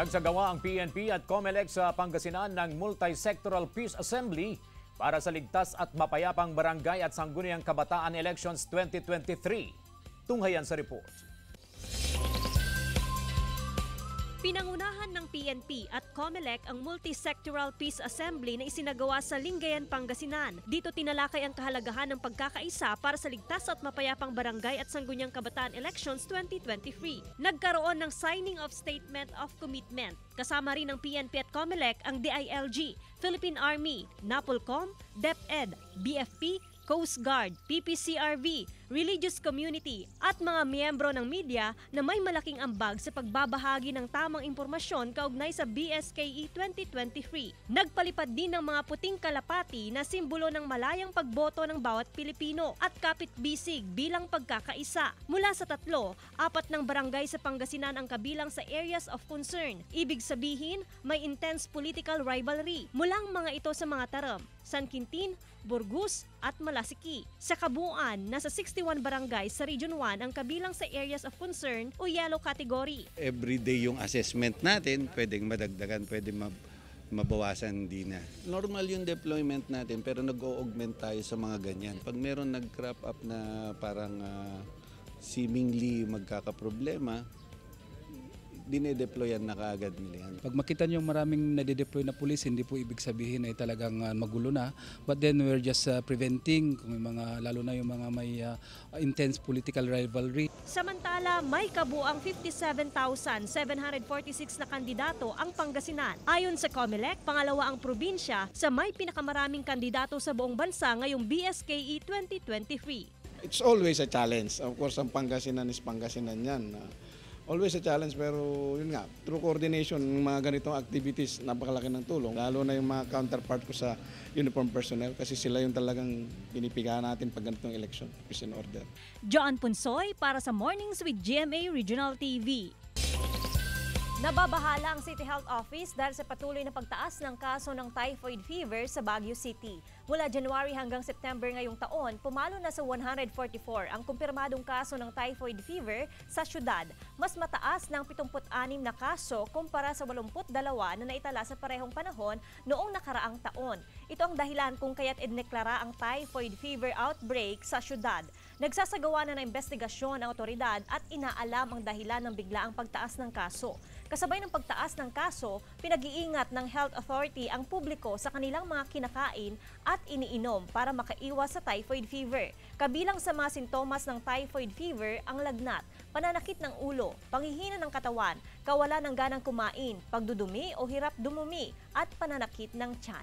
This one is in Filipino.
Nagsagawa ang PNP at COMELEC sa Pangasinan ng Multi-Sectoral Peace Assembly para sa ligtas at mapayapang barangay at sangguniang kabataan elections 2023. Tunghayan sa report. Pinangunahan ng PNP at COMELEC ang Multi-Sectoral Peace Assembly na isinagawa sa Lingayen, Pangasinan. Dito tinalakay ang kahalagahan ng pagkakaisa para sa ligtas at mapayapang barangay at sangguniang kabataan elections 2023. Nagkaroon ng signing of Statement of Commitment. Kasama rin ng PNP at COMELEC ang DILG, Philippine Army, NAPOLCOM, DepEd, BFP, Coast Guard, PPCRV, religious community at mga miyembro ng media na may malaking ambag sa pagbabahagi ng tamang impormasyon kaugnay sa BSKE 2023. Nagpalipad din ng mga puting kalapati na simbolo ng malayang pagboto ng bawat Pilipino at kapit-bisig bilang pagkakaisa. Mula sa 3, 4 ng barangay sa Pangasinan ang kabilang sa areas of concern. Ibig sabihin, may intense political rivalry. Mulang mga ito sa mga taram, San Quintin, Burgos at Malasiki. Sa kabuuan, nasa 61 barangay sa Region 1 ang kabilang sa areas of concern o yellow category. Everyday yung assessment natin, pwedeng madagdagan, pwedeng mabawasan din na. Normal yung deployment natin pero nag-o-augment tayo sa mga ganyan. Pag meron nag-crop up na parang seemingly magkakaproblema, dinedeployan na kaagad nila yan. Pag makita nyo maraming nadedeploy na pulis, hindi po ibig sabihin ay talagang magulo na. But then we're just preventing, kung may mga, lalo na yung mga may intense political rivalry. Samantala, may kabuang 57,746 na kandidato ang Pangasinan. Ayon sa COMELEC, pangalawa ang probinsya sa may pinakamaraming kandidato sa buong bansa ngayong BSKE 2023. It's always a challenge. Of course, ang Pangasinan is Pangasinan yan. Always a challenge pero yun nga, through coordination ng mga ganitong activities, napakalaki ng tulong. Lalo na yung mga counterpart ko sa uniform personnel kasi sila yung talagang pinipigahan natin pag ganitong election, peace and order. Joan Punsoy para sa Mornings with GMA Regional TV. Nababahala ang City Health Office dahil sa patuloy na pagtaas ng kaso ng typhoid fever sa Baguio City. Mula January hanggang September ngayong taon, pumalo na sa 144 ang kumpirmadong kaso ng typhoid fever sa syudad. Mas mataas ng 76 na kaso kumpara sa 82 na naitala sa parehong panahon noong nakaraang taon. Ito ang dahilan kung kaya't idineklara ang typhoid fever outbreak sa syudad. Nagsasagawa na ng investigasyon ang otoridad at inaalam ang dahilan ng biglaang pagtaas ng kaso. Kasabay ng pagtaas ng kaso, pinag-iingat ng Health Authority ang publiko sa kanilang mga kinakain at iniinom para makaiwas sa typhoid fever. Kabilang sa mga sintomas ng typhoid fever ang lagnat, pananakit ng ulo, panghihina ng katawan, kawalan ng ganang kumain, pagdudumi o hirap dumumi at pananakit ng tiyan.